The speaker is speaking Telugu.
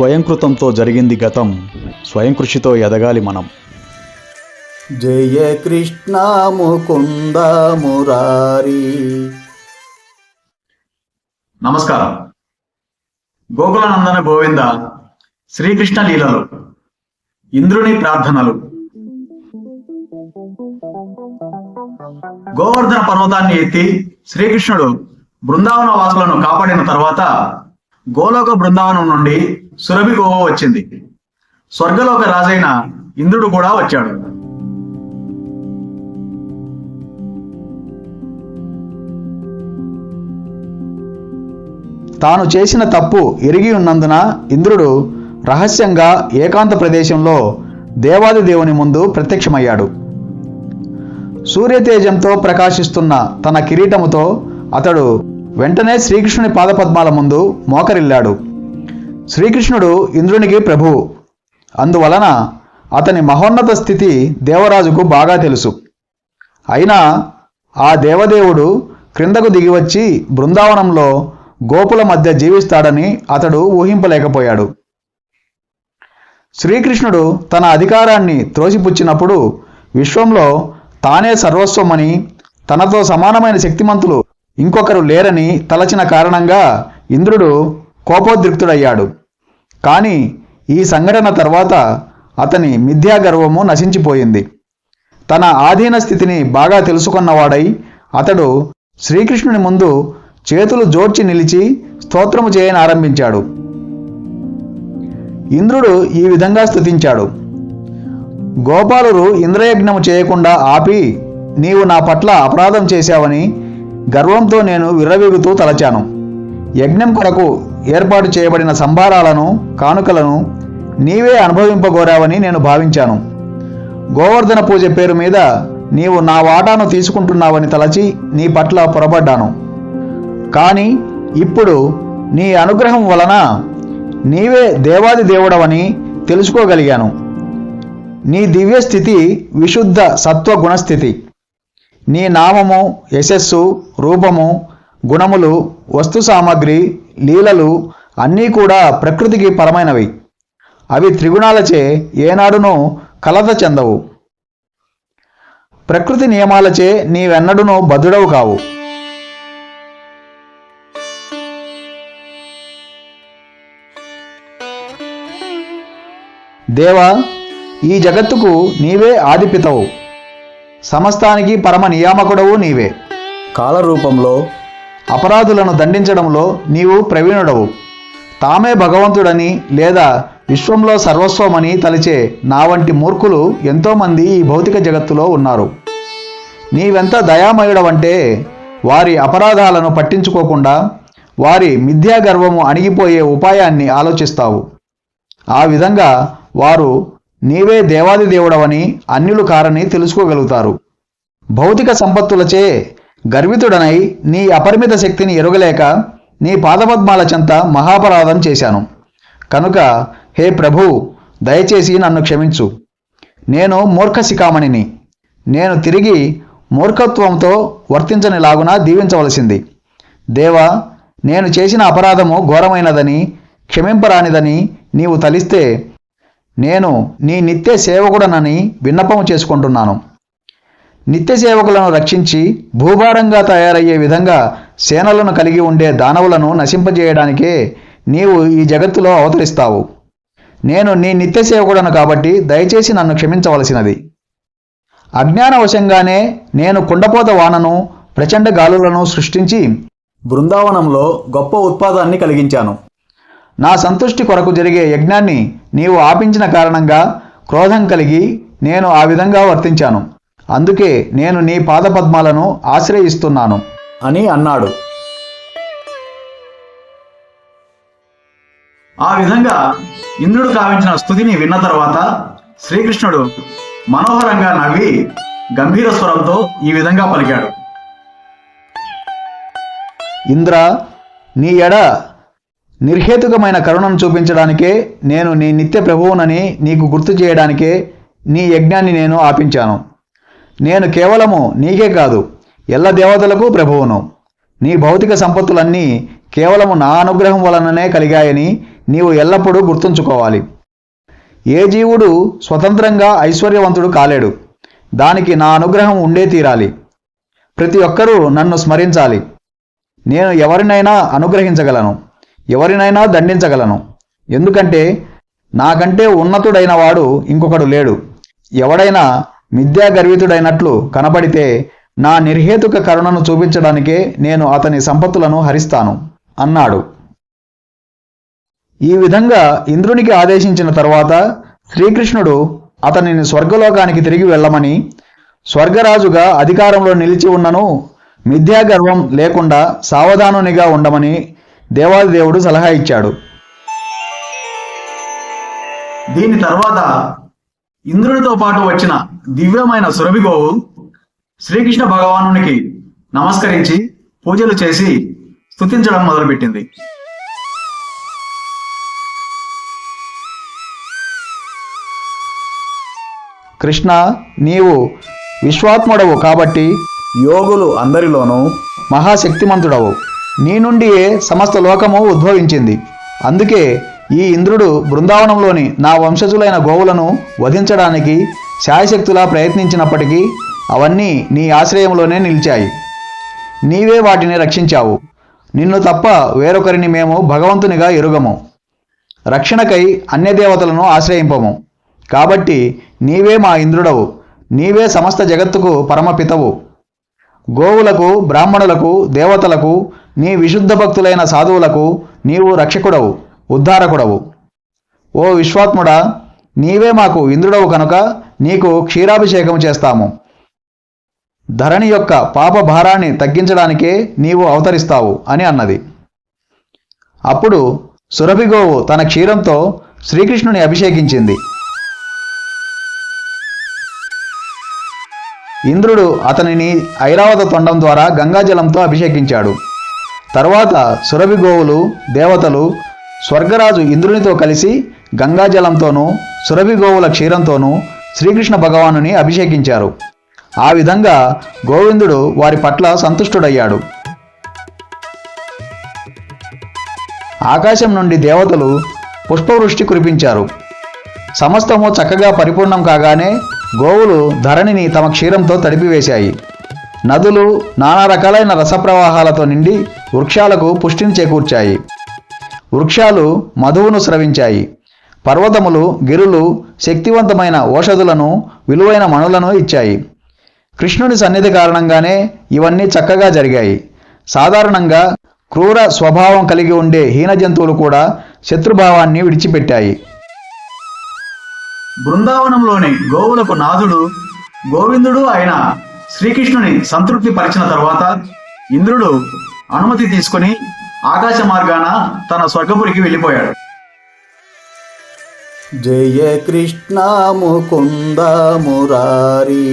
స్వయంకృతంతో జరిగింది గతం, స్వయం కృషితో ఎదగాలి మనం. జయ కృష్ణ ముకుంద మురారి. నమస్కారం. గోకులనందన గోవింద శ్రీకృష్ణ లీలలు, ఇంద్రుని ప్రార్థనలు. గోవర్ధన పర్వతాన్ని ఎత్తి శ్రీకృష్ణుడు బృందావన వాసులను కాపాడిన తర్వాత గోలోక బృందావనం నుండి సురభి గోవ వచ్చింది. స్వర్గలోక రాజైన ఇంద్రుడు కూడా వచ్చాడు. తాను చేసిన తప్పు ఎరిగి ఉన్నందున ఇంద్రుడు రహస్యంగా ఏకాంత ప్రదేశంలో దేవాది దేవుని ముందు ప్రత్యక్షమయ్యాడు. సూర్యతేజంతో ప్రకాశిస్తున్న తన కిరీటముతో అతడు వెంటనే శ్రీకృష్ణుని పాదపద్మాల ముందు మోకరిల్లాడు. శ్రీకృష్ణుడు ఇంద్రునికి ప్రభువు, అందువలన అతని మహోన్నత స్థితి దేవరాజుకు బాగా తెలుసు. అయినా ఆ దేవదేవుడు క్రిందకు దిగివచ్చి బృందావనంలో గోపుల మధ్య జీవిస్తాడని అతడు ఊహింపలేకపోయాడు. శ్రీకృష్ణుడు తన అధికారాన్ని త్రోసిపుచ్చినప్పుడు విశ్వంలో తానే సర్వస్వమని, తనతో సమానమైన శక్తిమంతులు ఇంకొకరు లేరని తలచిన కారణంగా ఇంద్రుడు కోపోద్రిక్తుడయ్యాడు. కానీ ఈ సంఘటన తర్వాత అతని మిథ్యాగర్వము నశించిపోయింది. తన ఆధీన స్థితిని బాగా తెలుసుకున్నవాడై అతడు శ్రీకృష్ణుని ముందు చేతులు జోడ్చి నిలిచి స్తోత్రము చేయనారంభించాడు. ఇంద్రుడు ఈ విధంగా స్తుతించాడు: గోపాలురు ఇంద్రయజ్ఞము చేయకుండా ఆపి నీవు నా పట్ల అపరాధం చేశావని గర్వంతో నేను విర్రవీగుతూ తలచాను. యజ్ఞం కొరకు ఏర్పాటు చేయబడిన సంభారాలను, కానుకలను నీవే అనుభవింపగోరావని నేను భావించాను. గోవర్ధన పూజ పేరు మీద నీవు నా వాటాను తీసుకుంటున్నావని తలచి నీ పట్ల పొరబడ్డాను. కానీ ఇప్పుడు నీ అనుగ్రహం వలన నీవే దేవాది దేవుడవని తెలుసుకోగలిగాను. నీ దివ్య స్థితి విశుద్ధ సత్వ గుణస్థితి. నీ నామము, యశస్సు, రూపము, గుణములు, వస్తు సామగ్రి, లీలలు అన్నీ కూడా ప్రకృతికి పరమైనవి. అవి త్రిగుణాలచే ఏనాడునూ కలత చెందవు. ప్రకృతి నియమాలచే నీవెన్నడూనూ బద్ధుడవు కావు. దేవా, ఈ జగత్తుకు నీవే ఆదిపితవు, సమస్తానికి పరమ నియామకుడవు నీవే. కాలరూపంలో అపరాధులను దండించడంలో నీవు ప్రవీణుడవు. తామే భగవంతుడని లేదా విశ్వంలో సర్వస్వమని తలిచే నా వంటి మూర్ఖులు ఎంతోమంది ఈ భౌతిక జగత్తులో ఉన్నారు. నీవెంత దయామయుడవంటే వారి అపరాధాలను పట్టించుకోకుండా వారి మిథ్యాగర్వము అణిగిపోయే ఉపాయాన్ని ఆలోచిస్తావు. ఆ విధంగా వారు నీవే దేవాది దేవుడవని అన్యులు కారని తెలుసుకోగలుగుతారు. భౌతిక సంపత్తులచే గర్వితుడనై నీ అపరిమిత శక్తిని ఎరుగలేక నీ పాదపద్మాల చెంత మహాపరాధం చేశాను. కనుక హే ప్రభు, దయచేసి నన్ను క్షమించు. నేను మూర్ఖ శిఖామణిని. నేను తిరిగి మూర్ఖత్వంతో వర్తించనిలాగున దీవించవలసింది. దేవా, నేను చేసిన అపరాధము ఘోరమైనదని, క్షమింపరానిదని నీవు తలిస్తే నేను నీ నిత్య సేవకుడనని విన్నపము చేసుకుంటున్నాను. నిత్య సేవకులను రక్షించి భూభారంగా తయారయ్యే విధంగా సేనలను కలిగి ఉండే దానవులను నశింపజేయడానికే నీవు ఈ జగత్తులో అవతరిస్తావు. నేను నీ నిత్య సేవకుడను కాబట్టి దయచేసి నన్ను క్షమించవలసినది. అజ్ఞానవశంగానే నేను కుండపోత వానను, ప్రచండ గాలులను సృష్టించి బృందావనంలో గొప్ప ఉత్పాదాన్ని కలిగించాను. నా సంతుష్టి కొరకు జరిగే యజ్ఞాన్ని నీవు ఆపించిన కారణంగా క్రోధం కలిగి నేను ఆ విధంగా వర్తించాను. అందుకే నేను నీ పాదపద్మాలను ఆశ్రయిస్తున్నాను అని అన్నాడు. ఆ విధంగా ఇంద్రుడు కావించిన స్తుతిని విన్న తర్వాత శ్రీకృష్ణుడు మనోహరంగా నవ్వి గంభీర స్వరంతో ఈ విధంగా పలికాడు: ఇంద్ర, నీ ఎడ నిర్హేతుకమైన కరుణను చూపించడానికే, నేను నీ నిత్య ప్రభువునని నీకు గుర్తు చేయడానికే నీ యజ్ఞాన్ని నేను ఆపించాను. నేను కేవలము నీకే కాదు, ఎల్ల దేవతలకు ప్రభువును. నీ భౌతిక సంపత్తులన్నీ కేవలము నా అనుగ్రహం వలననే కలిగాయని నీవు ఎల్లప్పుడూ గుర్తుంచుకోవాలి. ఏ జీవుడు స్వతంత్రంగా ఐశ్వర్యవంతుడు కాలేడు. దానికి నా అనుగ్రహం ఉండే తీరాలి. ప్రతి ఒక్కరూ నన్ను స్మరించాలి. నేను ఎవరినైనా అనుగ్రహించగలను, ఎవరినైనా దండించగలను. ఎందుకంటే నాకంటే ఉన్నతుడైన వాడు ఇంకొకడు లేడు. ఎవడైనా మిథ్యాగర్వితుడైనట్లు కనబడితే నా నిర్హేతుక కరుణను చూపించడానికే నేను అతని సంపత్తులను హరిస్తాను అన్నాడు. ఈ విధంగా ఇంద్రునికి ఆదేశించిన తరువాత శ్రీకృష్ణుడు అతనిని స్వర్గలోకానికి తిరిగి వెళ్ళమని, స్వర్గరాజుగా అధికారంలో నిలిచి ఉన్నను మిథ్యాగర్వం లేకుండా సావధానునిగా ఉండమని దేవాదిదేవుడు సలహా ఇచ్చాడు. దీని తర్వాత ఇంద్రునితో పాటు వచ్చిన దివ్యమైన సురభిగోవు శ్రీకృష్ణ భగవానునికి నమస్కరించి పూజలు చేసి స్తుతించడం మొదలుపెట్టింది. కృష్ణ, నీవు విశ్వాత్ముడవు కాబట్టి యోగులు అందరిలోనూ మహాశక్తిమంతుడవు. నీ నుండియే సమస్త లోకము ఉద్భవించింది. అందుకే ఈ ఇంద్రుడు బృందావనంలోని నా వంశజులైన గోవులను వధించడానికి శాయశక్తులా ప్రయత్నించినప్పటికీ అవన్నీ నీ ఆశ్రయంలోనే నిలిచాయి. నీవే వాటిని రక్షించావు. నిన్ను తప్ప వేరొకరిని మేము భగవంతునిగా ఎరుగము. రక్షణకై అన్యదేవతలను ఆశ్రయింపము. కాబట్టి నీవే మా ఇంద్రుడవు. నీవే సమస్త జగత్తుకు పరమపితవు. గోవులకు, బ్రాహ్మణులకు, దేవతలకు, నీ విశుద్ధ భక్తులైన సాధువులకు నీవు రక్షకుడవు, ఉద్ధారకుడవు. ఓ విశ్వాత్ముడా, నీవే మాకు ఇంద్రుడవు కనుక నీకు క్షీరాభిషేకం చేస్తాము. ధరణి యొక్క పాప భారాన్ని తగ్గించడానికే నీవు అవతరిస్తావు అని అన్నది. అప్పుడు సురభిగోవు తన క్షీరంతో శ్రీకృష్ణుని అభిషేకించింది. ఇంద్రుడు అతనిని ఐరావత తొండం ద్వారా గంగాజలంతో అభిషేకించాడు. తరువాత సురభిగోవులు, దేవతలు స్వర్గరాజు ఇంద్రునితో కలిసి గంగాజలంతోనూ సురభిగోవుల క్షీరంతోనూ శ్రీకృష్ణ భగవానుని అభిషేకించారు. ఆ విధంగా గోవిందుడు వారి పట్ల సంతుష్టుడయ్యాడు. ఆకాశం నుండి దేవతలు పుష్పవృష్టి కురిపించారు. సమస్తము చక్కగా పరిపూర్ణం కాగానే గోవులు ధరణిని తమ క్షీరంతో తడిపివేశాయి. నదులు నానా రకాలైన రసప్రవాహాలతో నిండి వృక్షాలకు పుష్టిని చేకూర్చాయి. వృక్షాలు మధువును స్రవించాయి. పర్వతములు, గిరులు శక్తివంతమైన ఓషధులను, విలువైన మణులను ఇచ్చాయి. కృష్ణుని సన్నిధి కారణంగానే ఇవన్నీ చక్కగా జరిగాయి. సాధారణంగా క్రూర స్వభావం కలిగి ఉండే హీన జంతువులు కూడా శత్రుభావాన్ని విడిచిపెట్టాయి. బృందావనంలోని గోవులకు నాథుడు గోవిందుడు అయిన శ్రీకృష్ణుని సంతృప్తి పరిచిన తర్వాత ఇంద్రుడు అనుమతి తీసుకుని ఆకాశ మార్గాన తన స్వర్గపురికి వెళ్ళిపోయాడు. జయ కృష్ణ ముకుంద మురారి